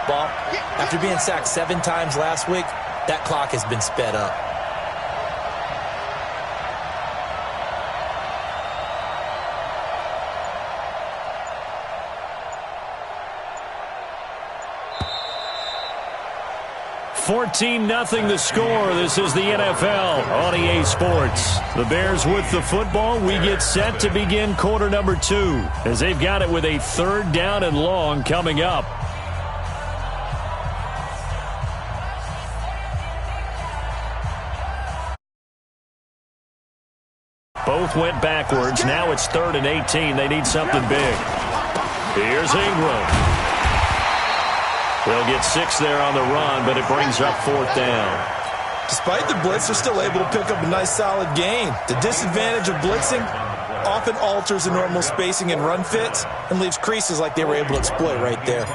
football. After being sacked 7 times last week, that clock has been sped up. $14-0 the score. This is the NFL on EA Sports. The Bears with the football. We get set to begin quarter number 2 as they've got it with a 3rd down and long coming up. Both went backwards. Now it's 3rd and 18. They need something big. Here's Ingram. They'll get 6 there on the run, but it brings up 4th down. Despite the blitz, they're still able to pick up a nice, solid gain. The disadvantage of blitzing often alters the normal spacing and run fits and leaves creases like they were able to exploit right there.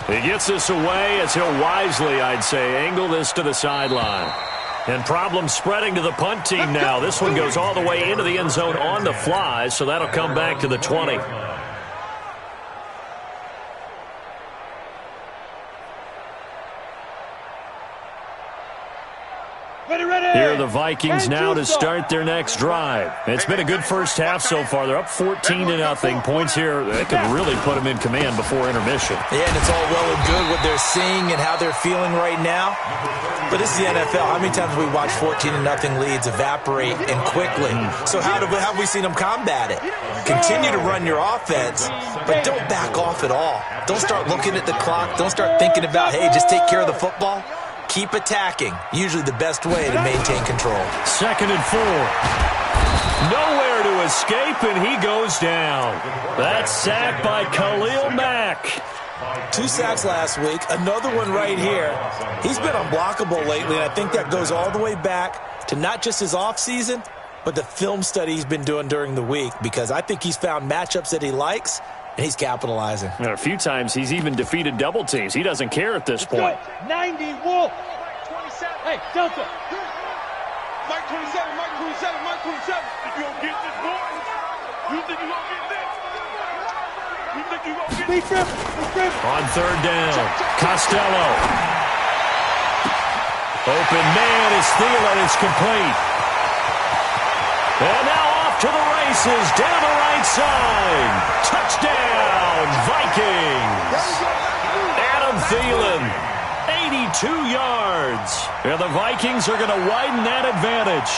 He gets this away as he'll wisely, I'd say, angle this to the sideline. And problems spreading to the punt team now. This one goes all the way into the end zone on the fly, so that'll come back to the 20. Here are the Vikings now to start their next drive. It's been a good first half so far. They're up 14-0. Points here, they could really put them in command before intermission. Yeah, and it's all well and good what they're seeing and how they're feeling right now. But this is the NFL. How many times have we watched 14-0 leads evaporate and quickly? So how have we seen them combat it? Continue to run your offense, but don't back off at all. Don't start looking at the clock. Don't start thinking about, hey, just take care of the football. Keep attacking. Usually the best way to maintain control. 2nd and 4. Nowhere to escape, and he goes down. That's sacked by Khalil Mack. 2 sacks last week. Another one right here. He's been unblockable lately, and I think that goes all the way back to not just his offseason, but the film study he's been doing during the week, because I think he's found matchups that he likes, and he's capitalizing. And a few times he's even defeated double teams. He doesn't care at this point. 90 Wolf. Mike 27. Hey, Delta. Mike 27. Mike 27. Mike 27. You gonna get this, boy? You think you gonna get this? You think you gonna get this? On 3rd down, Costello. Open man is Thielen. It's complete. And now off to the races down the right side. Touchdown, Vikings. Adam Thielen, 82 yards. And the Vikings are going to widen that advantage.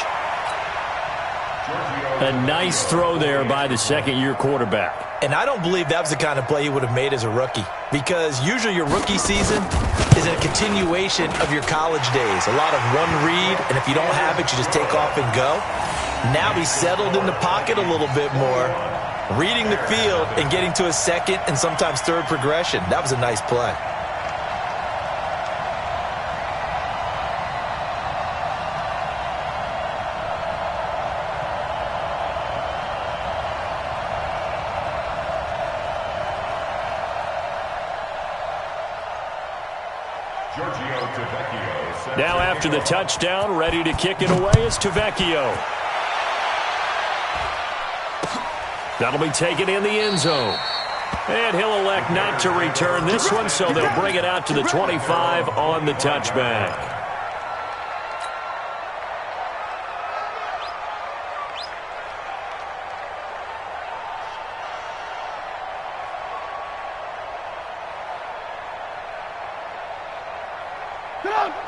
A nice throw there by the second-year quarterback. And I don't believe that was the kind of play he would have made as a rookie, because usually your rookie season is a continuation of your college days. A lot of one read, and if you don't have it, you just take off and go. Now he's settled in the pocket a little bit more, reading the field and getting to a second and sometimes third progression. That was a nice play. Now after the touchdown, ready to kick it away is Tavecchio. That'll be taken in the end zone. And he'll elect not to return this one, so they'll bring it out to the 25 on the touchback.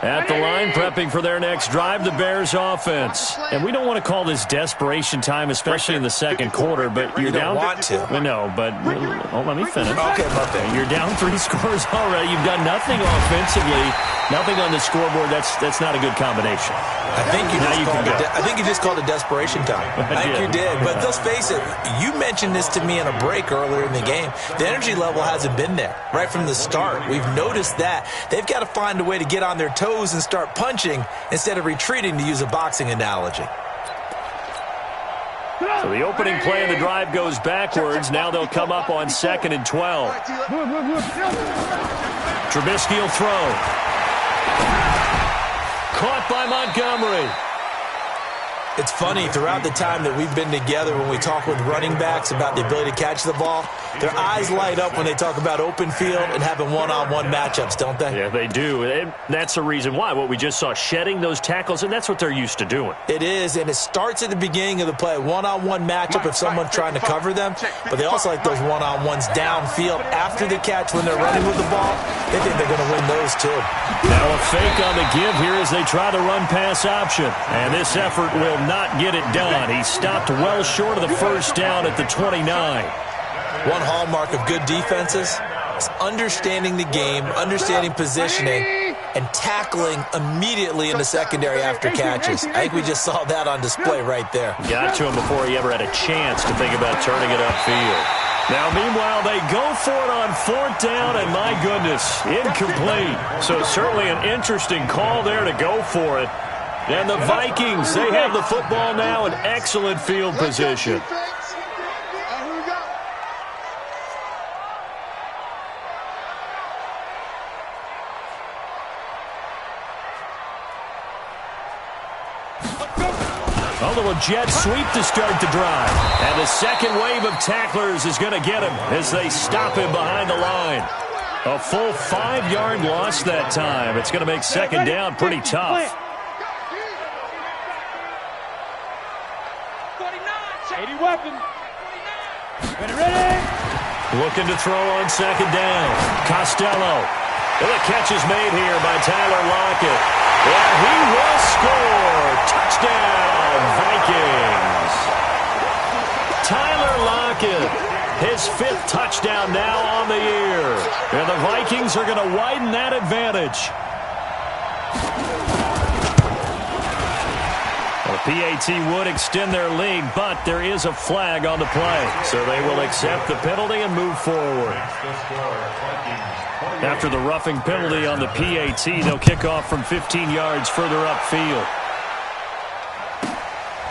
At the line, prepping for their next drive, the Bears offense. And we don't want to call this desperation time, especially in the second quarter, but you're down. Want to. No, but let me finish. Okay, my bad. You're down 3 scores already. You've done nothing offensively, nothing on the scoreboard. That's not a good combination. I think you just called it desperation time. I think you did. But let's face it, you mentioned this to me in a break earlier in the game. The energy level hasn't been there right from the start. We've noticed that. They've got to find a way to get on their toes and start punching instead of retreating, to use a boxing analogy. So the opening play of the drive goes backwards. Now they'll come up on 2nd and 12. Trubisky will throw. Caught by Montgomery. It's funny, throughout the time that we've been together, when we talk with running backs about the ability to catch the ball, Their eyes light up when they talk about open field and having one-on-one matchups, don't they? Yeah, they do. And that's the reason why. What we just saw, shedding those tackles, and that's what they're used to doing. It is, and it starts at the beginning of the play. One-on-one matchup if someone's trying to cover them, but they also like those one-on-ones downfield after the catch when they're running with the ball. They think they're going to win those too. Now a fake on the give here as they try the run-pass option. And this effort will not get it done. He stopped well short of the first down at the 29. One hallmark of good defenses is understanding the game, understanding positioning, and tackling immediately in the secondary after catches. I think we just saw that on display right there. Got to him before he ever had a chance to think about turning it upfield. Now, meanwhile, they go for it on fourth down, and my goodness, incomplete. So certainly an interesting call there to go for it. And the Vikings, they have the football now in excellent field position. A little jet sweep to start the drive. And the second wave of tacklers is going to get him as they stop him behind the line. A full 5-yard loss that time. It's going to make second down pretty tough. 80 weapon. Ready. Looking to throw on second down. Costello. And the catch is made here by Tyler Lockett. And he will score. Touchdown, Vikings. Tyler Lockett, his 5th touchdown now on the year. And the Vikings are going to widen that advantage. The PAT would extend their lead, but there is a flag on the play. So they will accept the penalty and move forward. After the roughing penalty on the PAT, they'll kick off from 15 yards further upfield.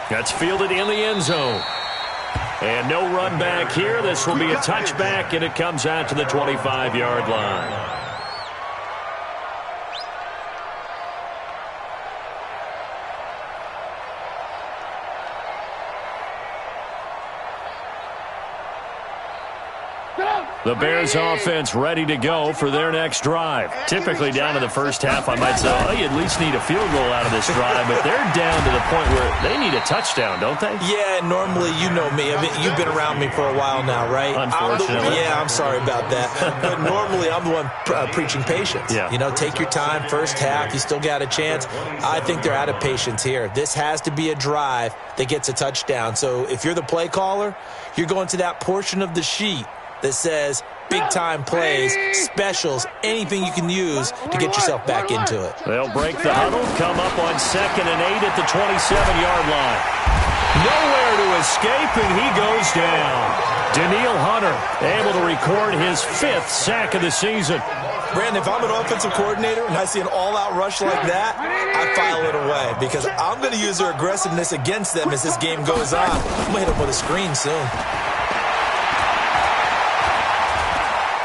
That's fielded in the end zone. And no run back here. This will be a touchback, and it comes out to the 25-yard line. The Bears offense ready to go for their next drive. Typically down in the first half, I might say, oh, you at least need a field goal out of this drive, but they're down to the point where they need a touchdown, don't they? Yeah, normally, you know me. I mean, you've been around me for a while now, right? Unfortunately. I'm sorry about that. But normally, I'm the one preaching patience. Yeah. You know, take your time. First half, you still got a chance. I think they're out of patience here. This has to be a drive that gets a touchdown. So if you're the play caller, you're going to that portion of the sheet that says big-time plays, specials, anything you can use to get yourself back into it. They'll break the huddle, come up on 2nd and 8 at the 27-yard line. Nowhere to escape, and he goes down. Danielle Hunter able to record his 5th sack of the season. Brandon, if I'm an offensive coordinator and I see an all-out rush like that, I file it away because I'm going to use their aggressiveness against them as this game goes on. I'm going to hit them with a screen soon.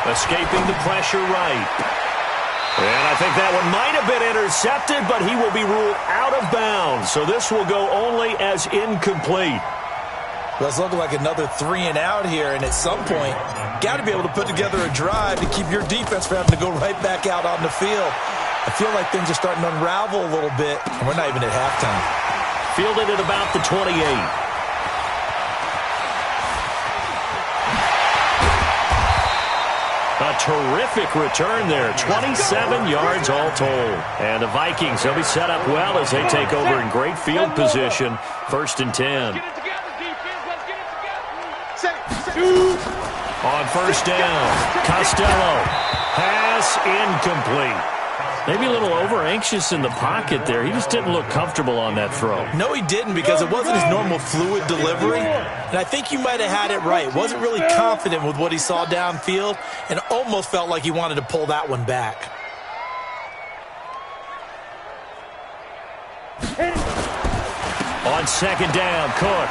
Escaping the pressure right. And I think that one might have been intercepted, but he will be ruled out of bounds. So this will go only as incomplete. Well, it's looking like another 3 and out here, and at some point, got to be able to put together a drive to keep your defense from having to go right back out on the field. I feel like things are starting to unravel a little bit, and we're not even at halftime. Fielded at about the 28. A terrific return there. 27 yards all told. And the Vikings, they'll be set up well as they take over in great field position. 1st and 10. On 1st down, Costello. Pass incomplete. Maybe a little over-anxious in the pocket there. He just didn't look comfortable on that throw. No, he didn't because it wasn't his normal fluid delivery. And I think you might have had it right. Wasn't really confident with what he saw downfield and almost felt like he wanted to pull that one back. On 2nd down, Cook.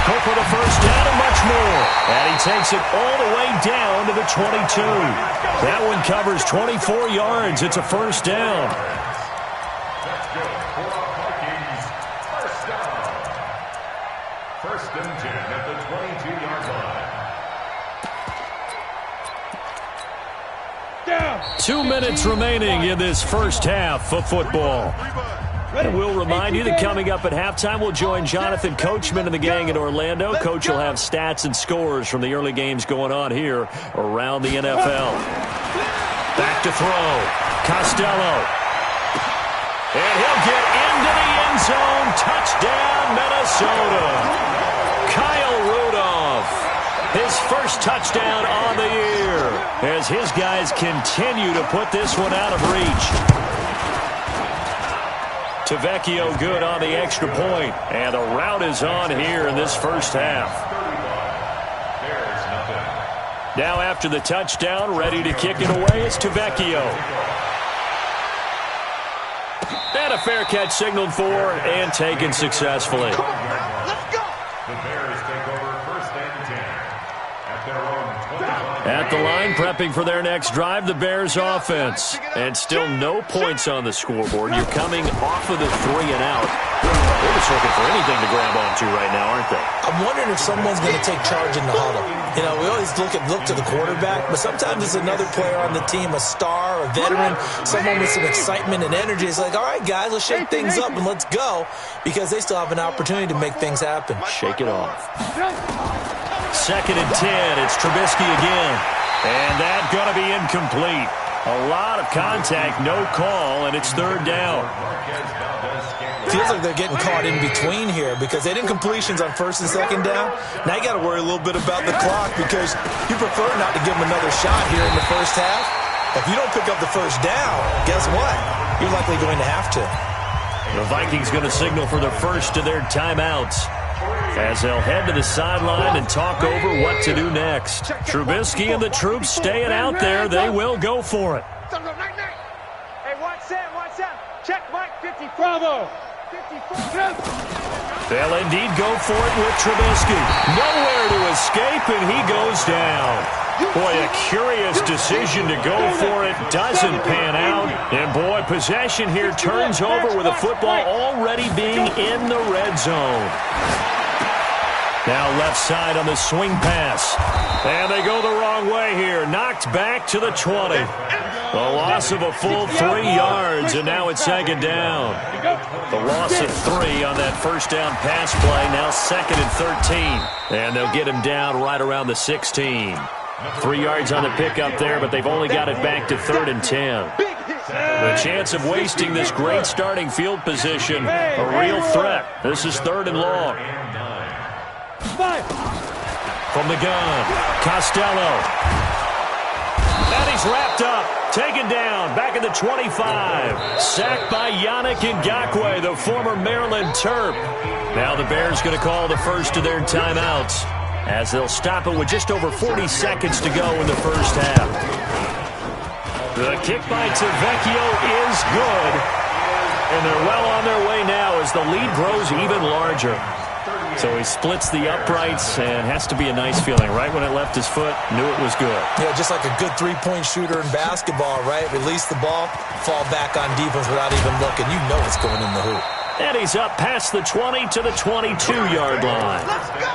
Cook with a first down and much more. And he takes it all the way down to the 22. That one covers 24 yards. It's a 1st down. First and 10 at the 22-yard line. 2 minutes remaining in this first half of football. And we'll remind you that coming up at halftime, we'll join Jonathan Coachman and the gang in Orlando. Coach will have stats and scores from the early games going on here around the NFL. Back to throw. Costello. And he'll get into the end zone. Touchdown, Minnesota. Kyle Rudolph. His first touchdown on the year as his guys continue to put this one out of reach. Tavecchio good on the extra point, and the route is on here in this first half. Now after the touchdown, ready to kick it away is Tavecchio. And a fair catch signaled for and taken successfully. Come on, let's go. The Bears take over 1st and 10 at their own 25. At the line, prepping for their next drive, the Bears offense. And still no points on the scoreboard. You're coming off of the 3 and out. They're just looking for anything to grab onto right now, aren't they? I'm wondering if someone's going to take charge in the huddle. You know, we always look to the quarterback, but sometimes it's another player on the team, a star, a veteran, someone with some excitement and energy. It's like, all right, guys, let's shake things up and let's go, because they still have an opportunity to make things happen. Shake it off. 2nd and 10. It's Trubisky again. And that's going to be incomplete. A lot of contact, no call, and it's 3rd down. Feels like they're getting caught in between here because they didn't completions on 1st and 2nd down. Now you got to worry a little bit about the clock because you prefer not to give them another shot here in the first half. If you don't pick up the 1st down, guess what? You're likely going to have to. The Vikings going to signal for the first of their timeouts as they'll head to the sideline and talk over what to do next. Trubisky and the troops staying out there. They will go for it. Hey, watch Sam. Check Mike 50. Bravo. 54. They'll indeed go for it with Trubisky. Nowhere to escape, and he goes down. Boy, a curious decision to go for it. Doesn't pan out. And, boy, possession here turns over with a football already being in the red zone. Now left side on the swing pass. And they go the wrong way here. Knocked back to the 20. The loss of a full 3 yards, and now it's 2nd down. The loss of 3 on that 1st down pass play. Now 2nd and 13. And they'll get him down right around the 16. 3 yards on the pickup there, but they've only got it back to 3rd and 10. The chance of wasting this great starting field position, a real threat. This is 3rd and long. From the gun, Costello. And he's wrapped up. Taken down, back at the 25. Sacked by Yannick Ngakoue, the former Maryland Terp. Now the Bears going to call the first of their timeouts as they'll stop it with just over 40 seconds to go in the first half. The kick by Tavecchio is good. And they're well on their way now as the lead grows even larger. So he splits the uprights and has to be a nice feeling. Right when it left his foot, knew it was good. Yeah, just like a good three-point shooter in basketball, right? Release the ball, fall back on defense without even looking. You know it's going in the hoop. And he's up past the 20 to the 22-yard line. Let's go.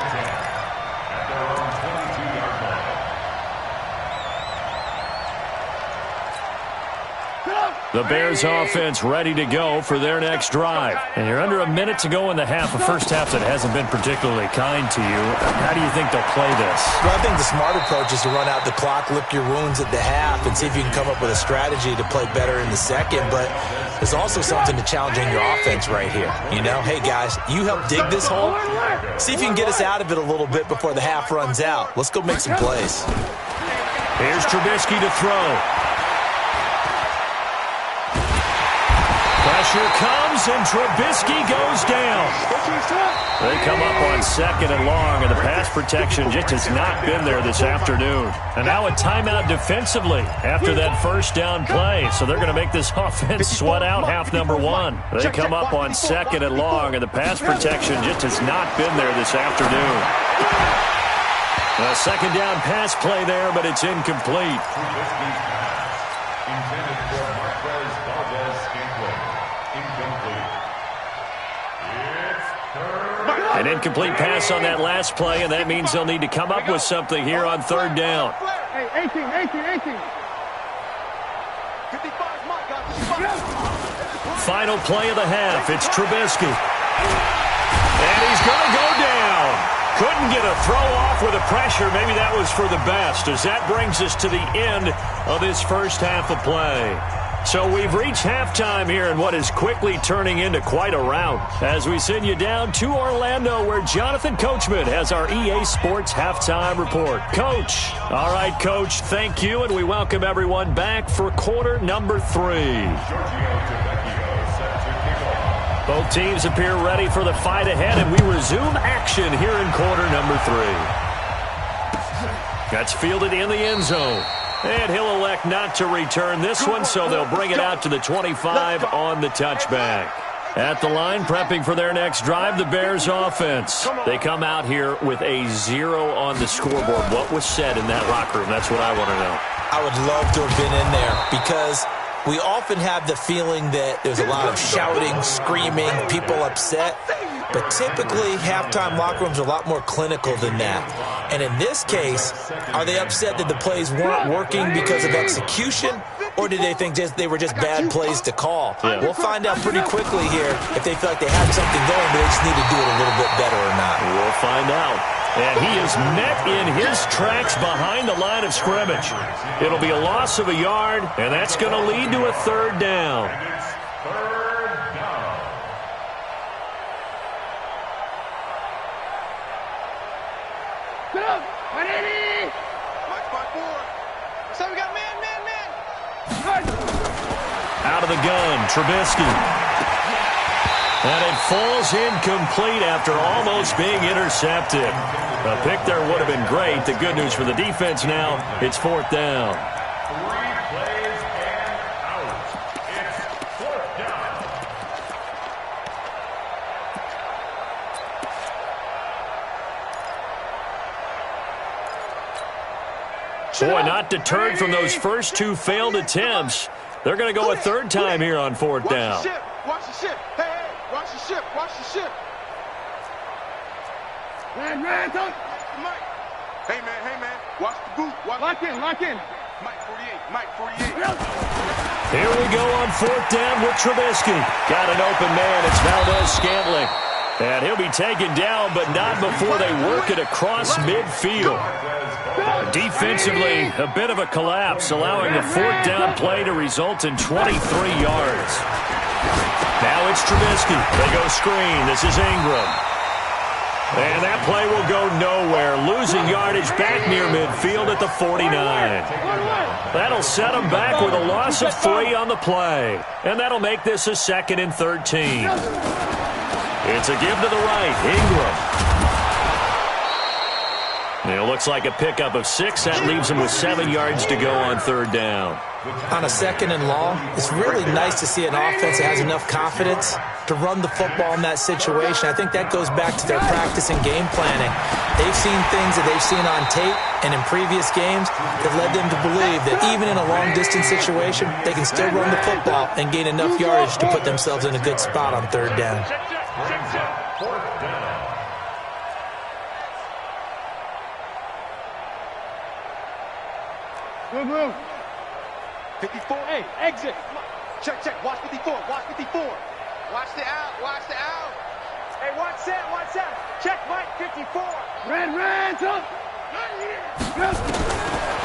The Bears offense ready to go for their next drive. And you're under a minute to go in the half, a first half that hasn't been particularly kind to you. How do you think they'll play this? Well, I think the smart approach is to run out the clock, lick your wounds at the half, and see if you can come up with a strategy to play better in the second. But there's also something to challenging your offense right here. You know, hey, guys, you help dig this hole. See if you can get us out of it a little bit before the half runs out. Let's go make some plays. Here's Trubisky to throw. Pressure comes, and Trubisky goes down. They come up on 2nd and long, and the pass protection just has not been there this afternoon. And now a timeout defensively after that first down play. So they're going to make this offense sweat out half number 1. They come up on 2nd and long, and the pass protection just has not been there this afternoon. A 2nd down pass play there, but it's incomplete. An incomplete pass on that last play, and that means they'll need to come up with something here on 3rd down. Hey, 18. Final play of the half. It's Trubisky. And he's going to go down. Couldn't get a throw off with the pressure. Maybe that was for the best, as that brings us to the end of this first half of play. So we've reached halftime here in what is quickly turning into quite a rout as we send you down to Orlando, where Jonathan Coachman has our EA Sports halftime report. Coach. All right, Coach, thank you, and we welcome everyone back for quarter number 3. Both teams appear ready for the fight ahead, and we resume action here in quarter number 3. That's fielded in the end zone. And he'll elect not to return this one, so they'll bring it out to the 25 on the touchback. At the line, prepping for their next drive, the Bears offense. They come out here with a 0 on the scoreboard. What was said in that locker room? That's what I want to know. I would love to have been in there, because we often have the feeling that there's a lot of shouting, screaming, people upset. But typically, halftime locker rooms are a lot more clinical than that. And in this case, are they upset that the plays weren't working because of execution? Or did they think they were just bad plays to call? Yeah. We'll find out pretty quickly here if they feel like they had something going, but they just need to do it a little bit better or not. We'll find out. And he is met in his tracks behind the line of scrimmage. It'll be a loss of a yard, and that's going to lead to a third down. So we got man. Out of the gun, Trubisky. And it falls incomplete after almost being intercepted. A pick there would have been great. The good news for the defense now, it's 4th down. 3 plays and out. It's 4th down. Boy, not deterred from those first 2 failed attempts. They're going to go a third time here on 4th down. Watch the ship. Hey, watch the ship. Watch the ship. Man, don't. Mike. Hey, man. Watch the boot. Lock in. Mike 48. Here we go on 4th down with Trubisky. Got an open man. It's Valdez-Scantling. And he'll be taken down, but not before they work it across midfield. Defensively, a bit of a collapse, allowing the 4th down play to result in 23 yards. Now it's Trubisky. They go screen. This is Ingram. And that play will go nowhere, losing yardage back near midfield at the 49. That'll set them back with a loss of 3 on the play. And that'll make this a 2nd and 13. It's a give to the right, Ingram. It looks like a pickup of 6. That leaves him with 7 yards to go on 3rd down. On a 2nd and long, it's really nice to see an offense that has enough confidence to run the football in that situation. I think that goes back to their practice and game planning. They've seen things that they've seen on tape and in previous games that led them to believe that even in a long-distance situation, they can still run the football and gain enough yardage to put themselves in a good spot on 3rd down. 4th down. Move. 54. Hey, exit. Check. Watch 54. Watch the out. Hey, watch that. Check, Mike, 54. Red, up.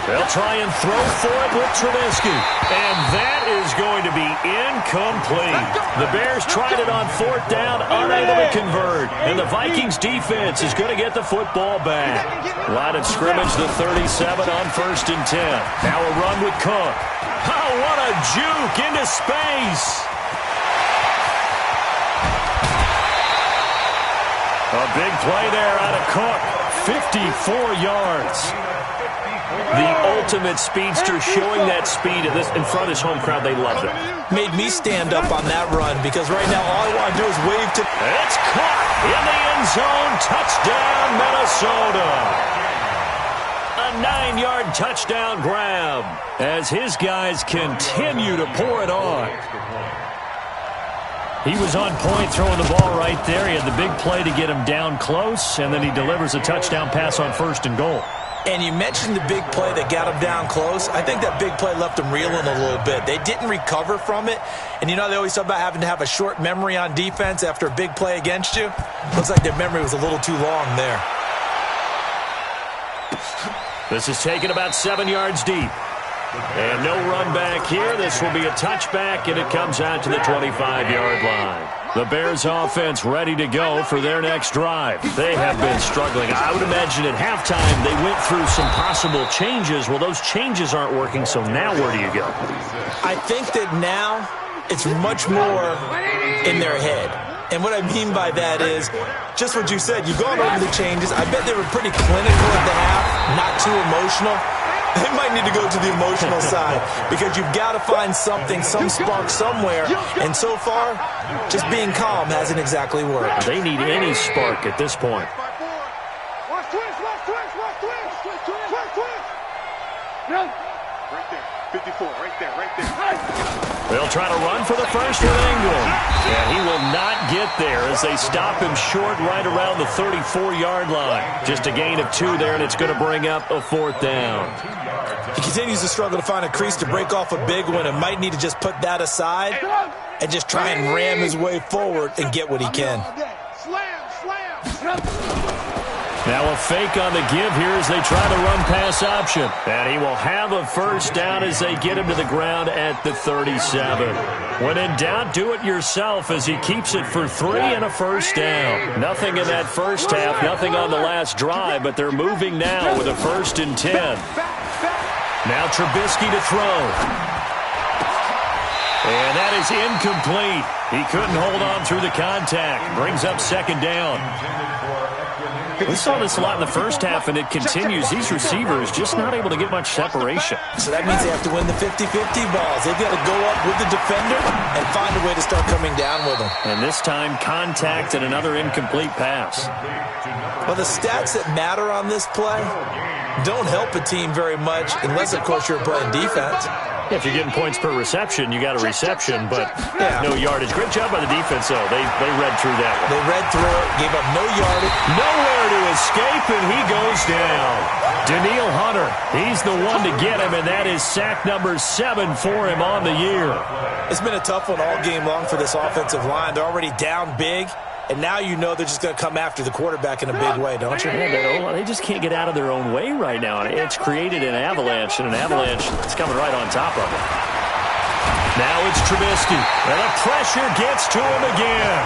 They'll try and throw for it with Trubisky. And that is going to be incomplete. The Bears tried it on 4th down, unable to convert. And the Vikings defense is going to get the football back. Line of scrimmage, the 37 on 1st and 10. Now a run with Cook. Oh, what a juke into space. A big play there out of Cook. 54 yards. The ultimate speedster, showing that speed in front of this home crowd. They loved it. Made me stand up on that run, because right now all I want to do is wave to... It's caught in the end zone. Touchdown, Minnesota. A 9-yard touchdown grab as his guys continue to pour it on. He was on point throwing the ball right there. He had the big play to get him down close, and then he delivers a touchdown pass on 1st and goal. And you mentioned the big play that got him down close. I think that big play left him reeling a little bit. They didn't recover from it. And you know they always talk about having to have a short memory on defense after a big play against you? Looks like their memory was a little too long there. This is taken about 7 yards deep. And no run back here. This will be a touchback, and it comes out to the 25-yard line. The Bears offense ready to go for their next drive. They have been struggling. I would imagine at halftime they went through some possible changes. Well, those changes aren't working, so now where do you go? I think that now it's much more in their head. And what I mean by that is just what you said. You've gone over the changes. I bet they were pretty clinical at the half, not too emotional. They might need to go to the emotional side because you've got to find something, some spark somewhere. And so far, just being calm hasn't exactly worked. They need any spark at this point. Watch twist. No. Right there. 54. Right there. They'll try to run for the first with Ingram. And he will not get there as they stop him short right around the 34-yard line. Just a gain of 2 there, and it's going to bring up a 4th down. He continues to struggle to find a crease to break off a big one and might need to just put that aside and just try and ram his way forward and get what he can. Slam. Now a fake on the give here as they try the run-pass option. And he will have a first down as they get him to the ground at the 37. When in doubt, do it yourself as he keeps it for 3 and a first down. Nothing in that first half, nothing on the last drive, but they're moving now with a 1st and 10. Now Trubisky to throw. And that is incomplete. He couldn't hold on through the contact. Brings up 2nd down. We saw this a lot in the first half, and it continues. These receivers just not able to get much separation. So that means they have to win the 50-50 balls. They've got to go up with the defender and find a way to start coming down with them. And this time, contact and another incomplete pass. Well, the stats that matter on this play don't help a team very much unless, of course, you're playing defense. If you're getting points per reception, you got a reception, but no yardage. Great job by the defense, though. They read through that one. They read through it, gave up no yardage. Nowhere to escape, and he goes down. Daniil Hunter, he's the one to get him, and that is sack number 7 for him on the year. It's been a tough one all game long for this offensive line. They're already down big. And now you know they're just going to come after the quarterback in a big way, don't you? Yeah, they just can't get out of their own way right now. And it's created an avalanche, and an avalanche is coming right on top of it. Now it's Trubisky, and the pressure gets to him again.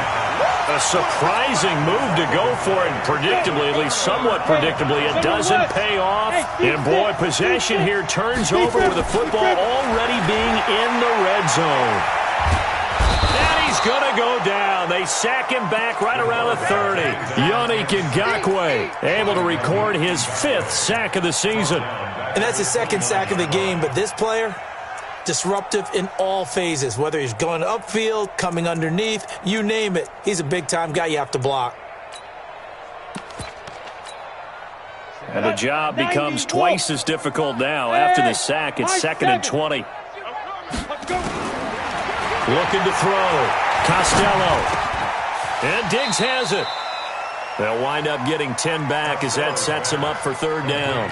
A surprising move to go for it, and predictably, at least somewhat predictably, it doesn't pay off. And boy, possession here turns over with the football already being in the red zone. He's going to go down. They sack him back right around the 30. Yannick Ngakoue able to record his 5th sack of the season. And that's his 2nd sack of the game. But this player, disruptive in all phases. Whether he's going upfield, coming underneath, you name it. He's a big-time guy you have to block. And the job becomes twice as difficult now. After the sack, it's 2nd and 20. Looking to throw. Costello. And Diggs has it. They'll wind up getting 10 back as that sets them up for 3rd down.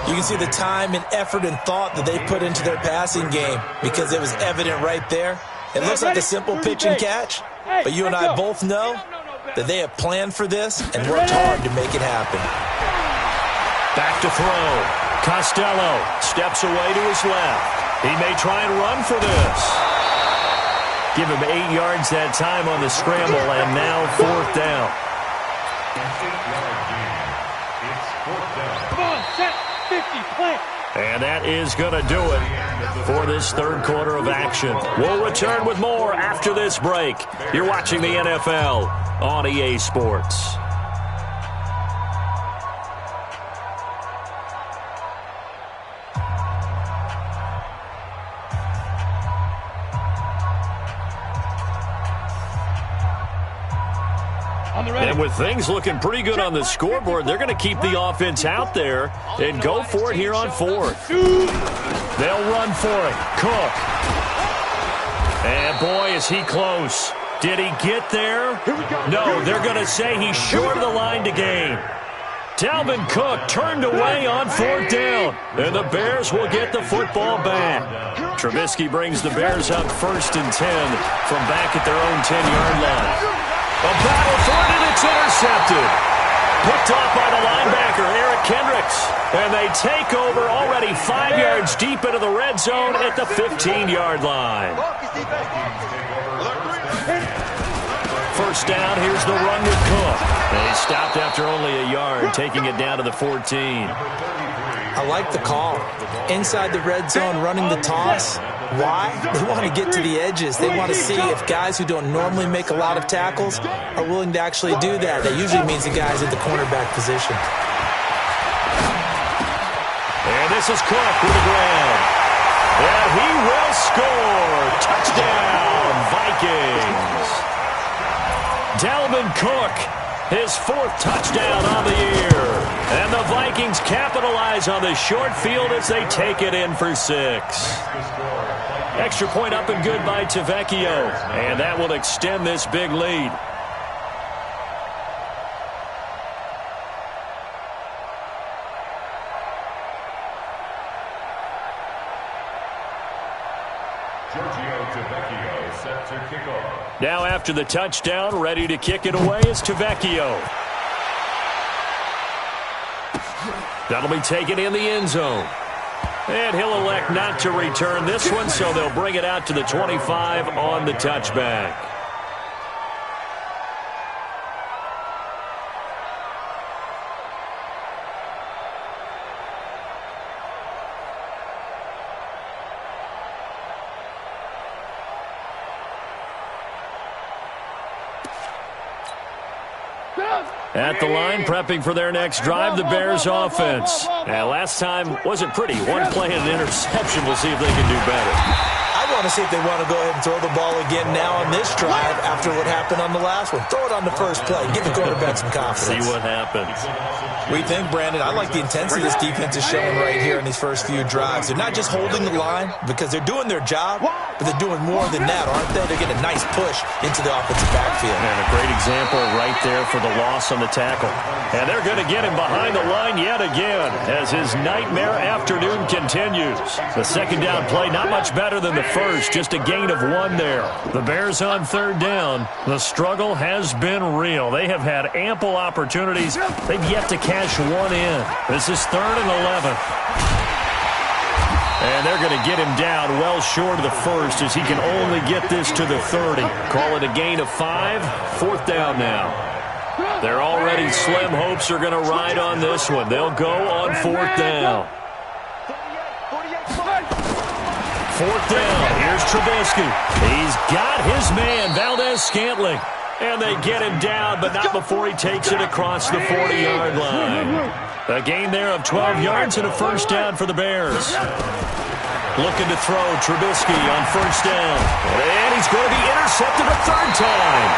You can see the time and effort and thought that they put into their passing game because it was evident right there. It looks like a simple pitch and catch, but you and I both know that they have planned for this and worked hard to make it happen. Back to throw. Costello steps away to his left. He may try and run for this. Give him 8 yards that time on the scramble, and now 4th down. Come on, set, 50, play. And that is going to do it for this 3rd quarter of action. We'll return with more after this break. You're watching the NFL on EA Sports. And with things looking pretty good on the scoreboard, they're going to keep the offense out there and go for it here on 4th. They'll run for it. Cook. And boy, is he close. Did he get there? No, they're going to say he's short of the line to gain. Dalvin Cook turned away on 4th down, and the Bears will get the football back. Trubisky brings the Bears up 1st and 10 from back at their own 10-yard line. A battle for it, and it's intercepted. Picked off by the linebacker, Eric Kendricks. And they take over already 5 yards deep into the red zone at the 15-yard line. First down, here's the run with Cook. They stopped after only a yard, taking it down to the 14. I like the call. Inside the red zone, running the toss. Why? They want to get to the edges. They want to see if guys who don't normally make a lot of tackles are willing to actually do that. That usually means the guy's at the cornerback position. And this is Cook with the ground. And he will score. Touchdown, Vikings. Dalvin Cook, his 4th touchdown on the year. And the Vikings capitalize on the short field as they take it in for 6. Extra point up and good by Tavecchio. And that will extend this big lead. Now after the touchdown, ready to kick it away is Tavecchio. That'll be taken in the end zone. And he'll elect not to return this one, so they'll bring it out to the 25 on the touchback. At the line, prepping for their next drive, the Bears offense. Last time wasn't pretty. One play and an interception. We'll see if they can do better. I want to see if they want to go ahead and throw the ball again now on this drive after what happened on the last one. Throw it on the first play. Give the quarterback some confidence. See what happens. We think, Brandon, I like the intensity this defense is showing right here in these first few drives. They're not just holding the line because they're doing their job, but they're doing more than that, aren't they? They're getting a nice push into the offensive backfield. And a great example right there for the loss on the tackle. And they're going to get him behind the line yet again as his nightmare afternoon continues. The second down play, not much better than the first, just a gain of 1 there. The Bears on 3rd down. The struggle has been real. They have had ample opportunities. They've yet to cash one in. This is 3rd and 11. And they're going to get him down well short of the first as he can only get this to the 30. Call it a gain of 5. 4th down now. Their already slim hopes are going to ride on this one. They'll go on 4th down. 4th down. Here's Trubisky. He's got his man, Valdez-Scantling. And they get him down, but not before he takes it across the 40-yard line. A gain there of 12 yards and a first down for the Bears. Looking to throw Trubisky on 1st down. And he's going to be intercepted a 3rd time.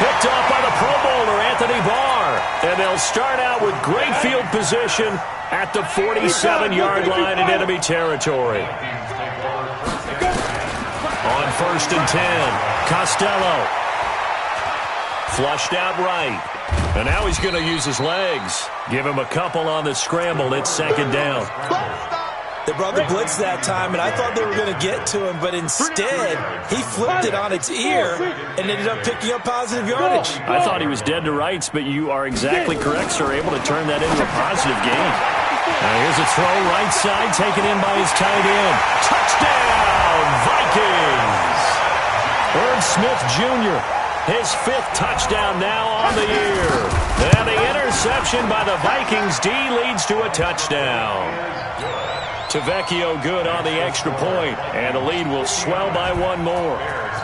Picked off by the Pro Bowler, Anthony Barr. And they'll start out with great field position at the 47-yard line in enemy territory. On 1st and 10, Costello. Flushed out right. And now he's going to use his legs. Give him a couple on the scramble. It's 2nd down. They brought the blitz that time, and I thought they were going to get to him, but instead, he flipped it on its ear and ended up picking up positive yardage. I thought he was dead to rights, but you are exactly correct, sir. Able to turn that into a positive gain. Now here's a throw right side, taken in by his tight end. Touchdown, Vikings! Herb Smith Jr., his 5th touchdown now on the year. And the interception by the Vikings D leads to a touchdown. Tavecchio good on the extra point, and the lead will swell by 1 more.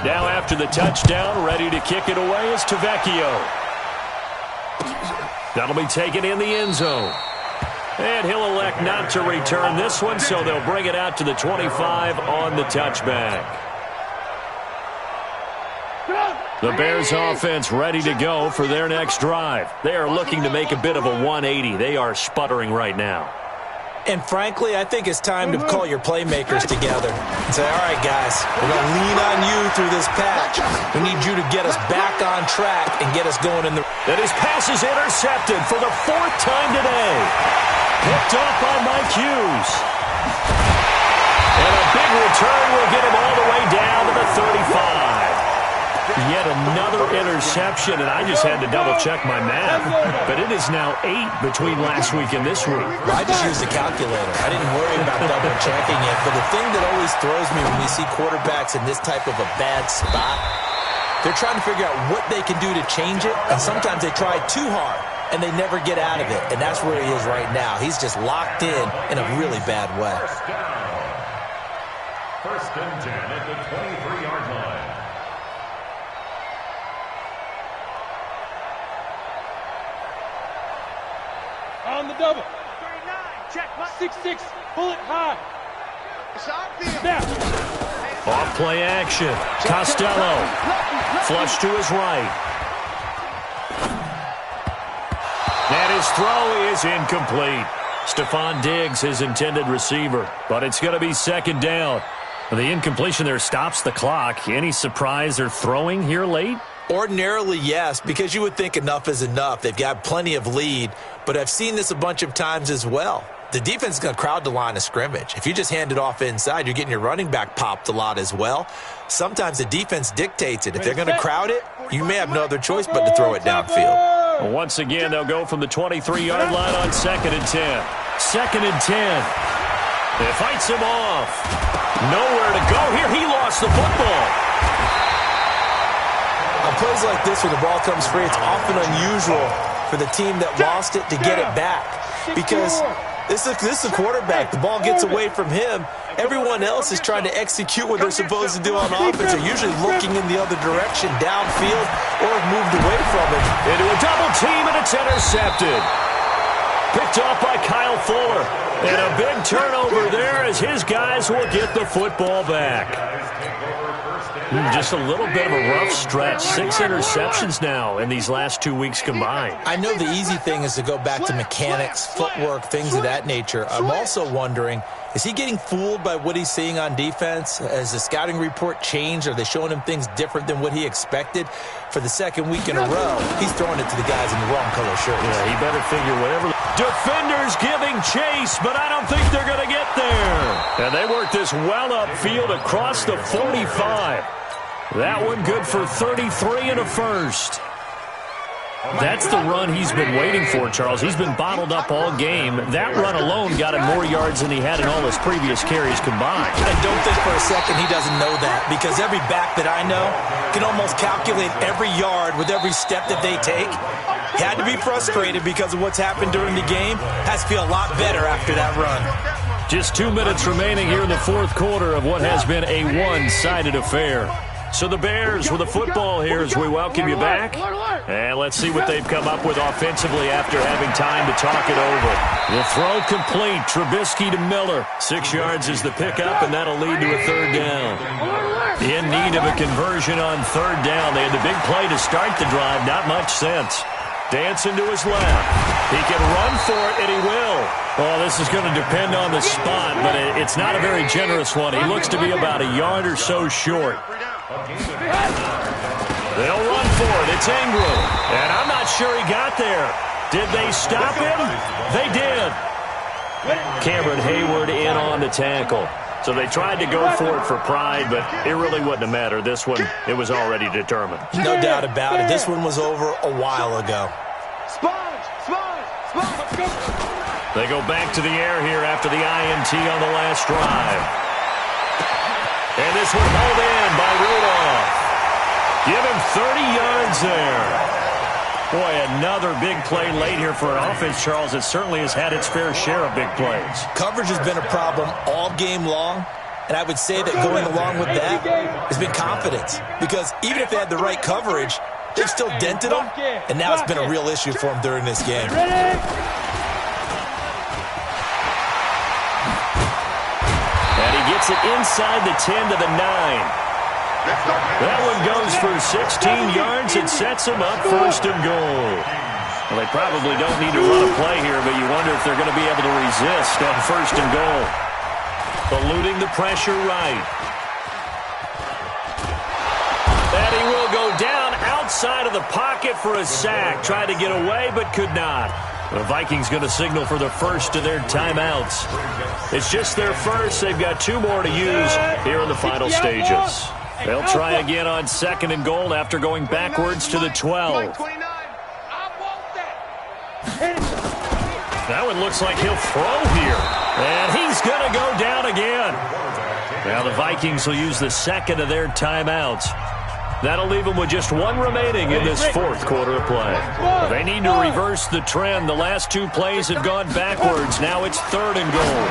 Now after the touchdown, ready to kick it away is Tavecchio. That'll be taken in the end zone. And he'll elect not to return this one, so they'll bring it out to the 25 on the touchback. The Bears offense ready to go for their next drive. They are looking to make a bit of a 180. They are sputtering right now. And frankly, I think it's time to call your playmakers together and say, all right, guys, we're going to lean on you through this patch. We need you to get us back on track and get us going in the... And his pass is intercepted for the 4th time today. Picked off by Mike Hughes. And a big return will get him all the way down to the 35. Yet another interception, and I just had to double-check my math. But it is now 8 between last week and this week. I just used a calculator. I didn't worry about double-checking it. But the thing that always throws me when we see quarterbacks in this type of a bad spot, they're trying to figure out what they can do to change it, and sometimes they try too hard, and they never get out of it. And that's where he is right now. He's just locked in a really bad way. First and 10 at the 23-yard line. On the double. 39. Check. 6-6. Pull it high. Snap. Off play action. Costello. Flush to his right. And his throw is incomplete. Stephon Diggs, his intended receiver. But it's going to be 2nd down. The incompletion there stops the clock. Any surprise they're throwing here late? Ordinarily, yes, because you would think enough is enough. They've got plenty of lead, but I've seen this a bunch of times as well. The defense is going to crowd the line of scrimmage. If you just hand it off inside, you're getting your running back popped a lot as well. Sometimes the defense dictates it. If they're going to crowd it, you may have no other choice but to throw it downfield. Well, once again, they'll go from the 23-yard line on 2nd and 10. 2nd and 10. It fights him off. Nowhere to go here. He lost the football. On plays like this where the ball comes free, it's often unusual for the team that lost it to get it back. Because this is a quarterback. The ball gets away from him. Everyone else is trying to execute what they're supposed to do on offense. They're usually looking in the other direction, downfield, or have moved away from it. Into a double team, and it's intercepted. Picked off by Kyle Fuller. And a big turnover there as his guys will get the football back. Just a little bit of a rough stretch. 6 interceptions now in these last 2 weeks combined. I know the easy thing is to go back to mechanics, footwork, things of that nature. I'm also wondering, is he getting fooled by what he's seeing on defense? Has the scouting report changed? Are they showing him things different than what he expected? For the 2nd week in a row, he's throwing it to the guys in the wrong color shirts. Yeah, he better figure whatever. Defenders giving chase, but I don't think they're going to get there. And they work this well upfield across the 45. That one good for 33 and a first. That's the run he's been waiting for, Charles. He's been bottled up all game. That run alone got him more yards than he had in all his previous carries combined. I don't think for a second he doesn't know that, because every back that I know can almost calculate every yard with every step that they take. He had to be frustrated because of what's happened during the game. Has to feel a lot better after that run. Just 2 minutes remaining here in the 4th quarter of what has been a one-sided affair. So the Bears with the football here as we welcome you back. And let's see what they've come up with offensively after having time to talk it over. The throw complete. Trubisky to Miller. 6 yards is the pickup, and that'll lead to a 3rd down. In need of a conversion on 3rd down. They had the big play to start the drive. Not much sense. Dancing to his left. He can run for it, and he will. Oh, this is going to depend on the spot, but it's not a very generous one. He looks to be about a yard or so short. They'll run for it. It's Ingram. And I'm not sure he got there. Did they stop him? They did. Cameron Hayward in on the tackle. So they tried to go for it for pride, but it really wouldn't have mattered. This one, it was already determined. No doubt about it. This one was over a while ago. They go back to the air here after the INT on the last drive. And this one held in by Rudolph. Give him 30 yards there. Boy, another big play late here for an offense, Charles. It certainly has had its fair share of big plays. Coverage has been a problem all game long, and I would say that going along with that has been confidence. Because even if they had the right coverage, they've still dented them, and now it's been a real issue for them during this game. And he gets it inside the 10 to the 9. That one goes for 16 yards and sets him up 1st and goal. Well, they probably don't need to run a play here, but you wonder if they're going to be able to resist on 1st and goal. Eluding the pressure right. And he will go down inside of the pocket for a sack. Tried to get away, but could not. The Vikings going to signal for the first of their timeouts. It's just their first. They've got 2 more to use here in the final stages. They'll try again on 2nd and goal after going backwards to the 12. That one looks like he'll throw here. And he's going to go down again. Now the Vikings will use the 2nd of their timeouts. That'll leave them with just 1 remaining in this 4th quarter of play. They need to reverse the trend. The last 2 plays have gone backwards. Now it's 3rd and goal.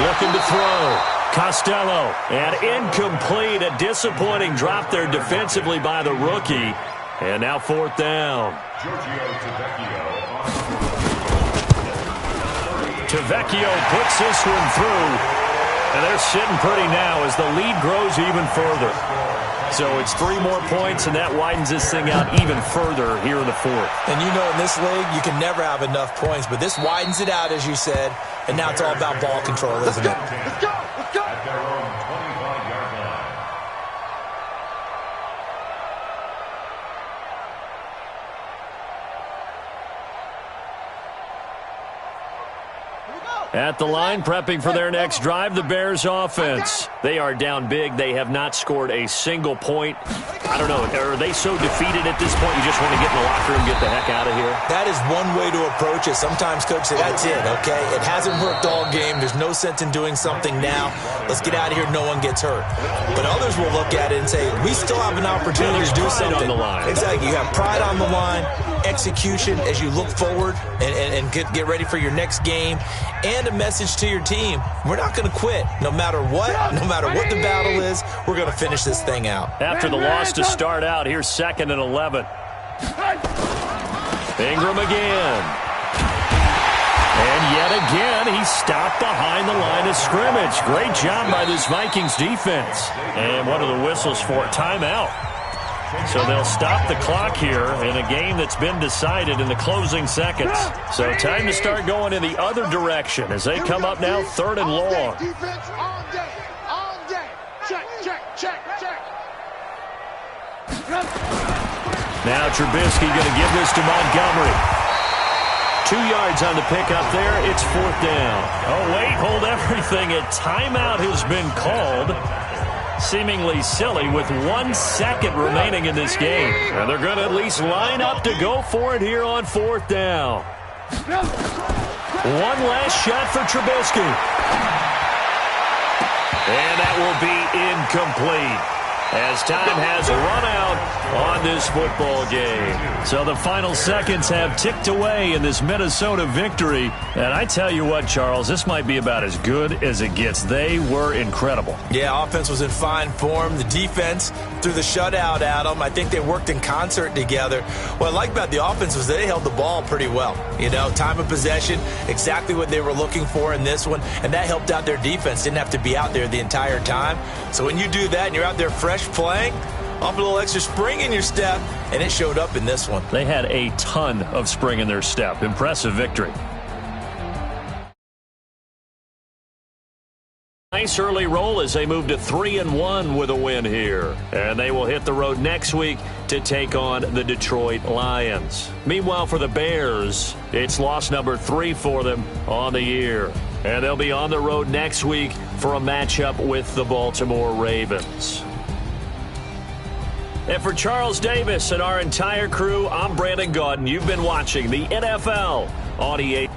Looking to throw. Costello. And incomplete. A disappointing drop there defensively by the rookie. And now 4th down. Tavecchio puts this one through. And they're sitting pretty now as the lead grows even further. So it's 3 more points, and that widens this thing out even further here in the 4th. And you know in this league, you can never have enough points, but this widens it out, as you said, and now it's all about ball control, isn't it? Let's go! Let's go! At their own 25-yard line. At the line, prepping for their next drive, the Bears offense. They are down big. They have not scored a single point. I don't know. Are they so defeated at this point you just want to get in the locker room and get the heck out of here? That is one way to approach it. Sometimes coaches say, that's it, okay? It hasn't worked all game. There's no sense in doing something now. Let's get out of here. No one gets hurt. But others will look at it and say, we still have an opportunity to do something. On the line. Exactly. You have pride on the line, execution as you look forward and get ready for your next game, and a message to your team. We're not going to quit. No matter what the battle is, we're going to finish this thing out. After the loss to start out, here's 2nd and 11. Ingram again. And yet again, he's stopped behind the line of scrimmage. Great job by this Vikings defense. And what are the whistles for? Timeout. So they'll stop the clock here in a game that's been decided in the closing seconds. So time to start going in the other direction as they come up now 3rd and long. Defense all day. All day. Check, check, check, check. Now Trubisky going to give this to Montgomery. 2 yards on the pickup there. It's 4th down. Oh, wait, hold everything. A timeout has been called. Seemingly silly with 1 second remaining in this game. And they're going to at least line up to go for it here on 4th down. One last shot for Trubisky. And that will be incomplete, as time has run out on this football game. So the final seconds have ticked away in this Minnesota victory. And I tell you what, Charles, this might be about as good as it gets. They were incredible. Yeah, offense was in fine form. The defense, through the shutout, Adam, I think they worked in concert together. What I like about the offense was they held the ball pretty well. You know, time of possession, exactly what they were looking for in this one. And that helped out their defense. Didn't have to be out there the entire time. So when you do that and you're out there fresh playing, off a little extra spring in your step, and it showed up in this one. They had a ton of spring in their step. Impressive victory. Nice early roll as they move to 3-1 with a win here. And they will hit the road next week to take on the Detroit Lions. Meanwhile, for the Bears, it's loss number 3 for them on the year. And they'll be on the road next week for a matchup with the Baltimore Ravens. And for Charles Davis and our entire crew, I'm Brandon Gaudin. You've been watching the NFL on EA.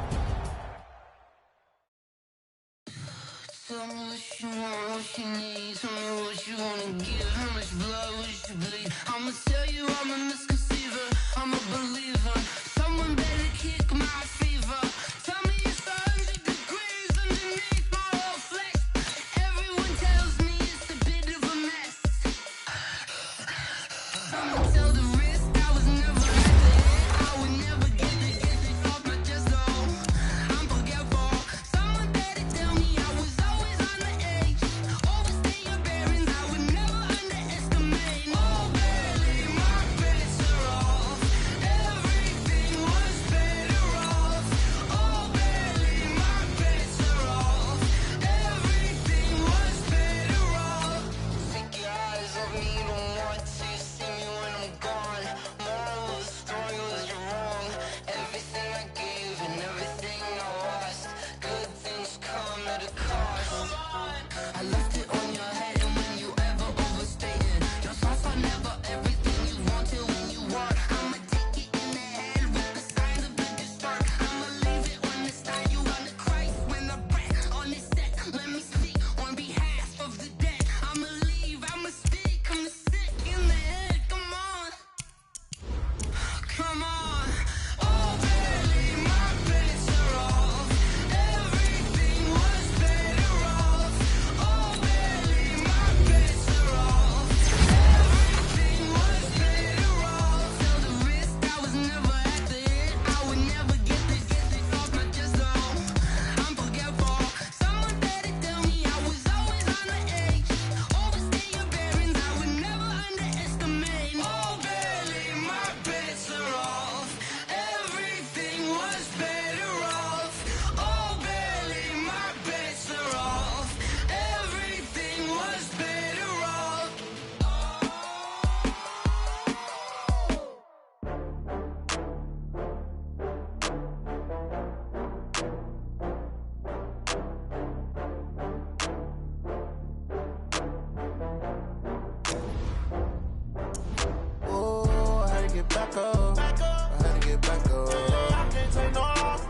back up. I had to get back up. I can't take no loss.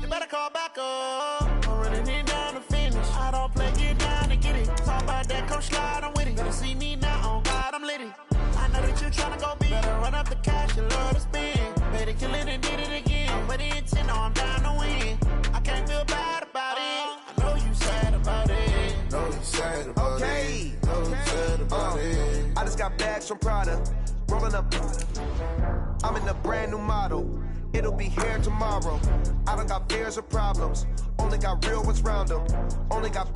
You better call back up. I'm running it down to finish. I don't play, get down to get it. Talk about that, come slide, I'm with it. Better see me now, on God, I'm litty. I know that you tryna go big. Better run up the cash, you love to spend. Better kill it and did it again. But the intent, no, I'm down to win. I can't feel bad about it. I know you sad about it. Know you sad about it. Know you sad about it. I just got bags from Prada. Rolling up. I'm in a brand new model. It'll be here tomorrow. I don't got fears or problems. Only got real ones round them. Only got.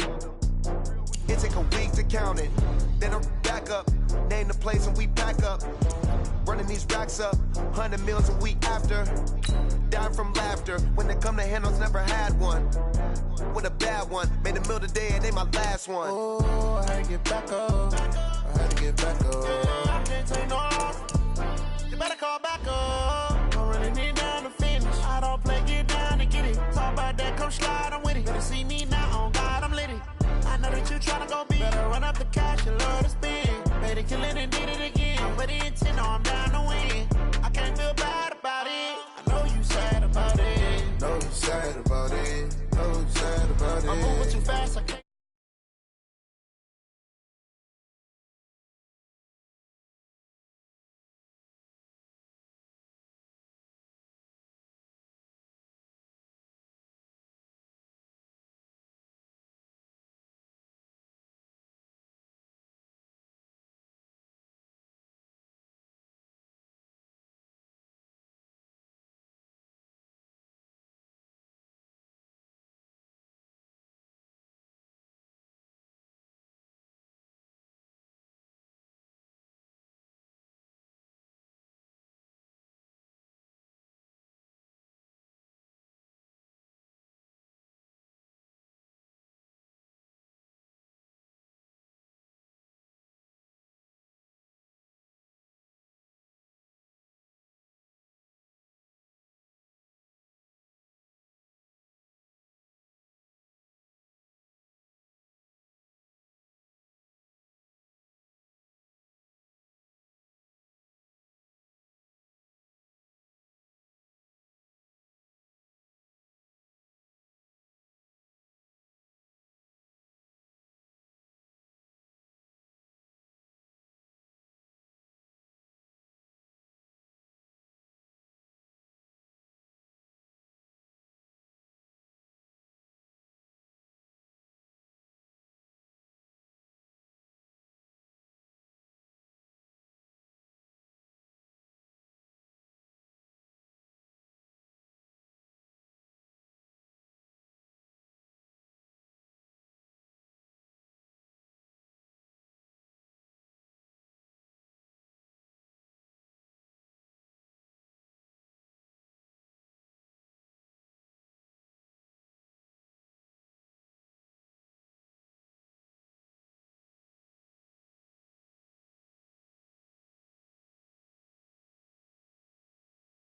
It take a week to count it. Then I'm back up. Name the place and we pack up. Running these racks up. 100 meals a week after. Dying from laughter. When they come to handles, never had one. With a bad one. Made a meal today and they my last one. Oh, I had to get back up. I had to get back up. I can't take no loss. You better call back up. I'm running it down to finish. I don't play, get down to get it. Talk about that, come slide, I'm with it. Better see me now, on God, I'm litty. I know that you tryna go big. Better run up the cash, you love to spend. Better kill it and did it again. But the intent, no, I'm down to win. I can't feel bad about it. I know you sad about it. Know you sad about it. Know you sad about it. I'm moving too fast, I can't.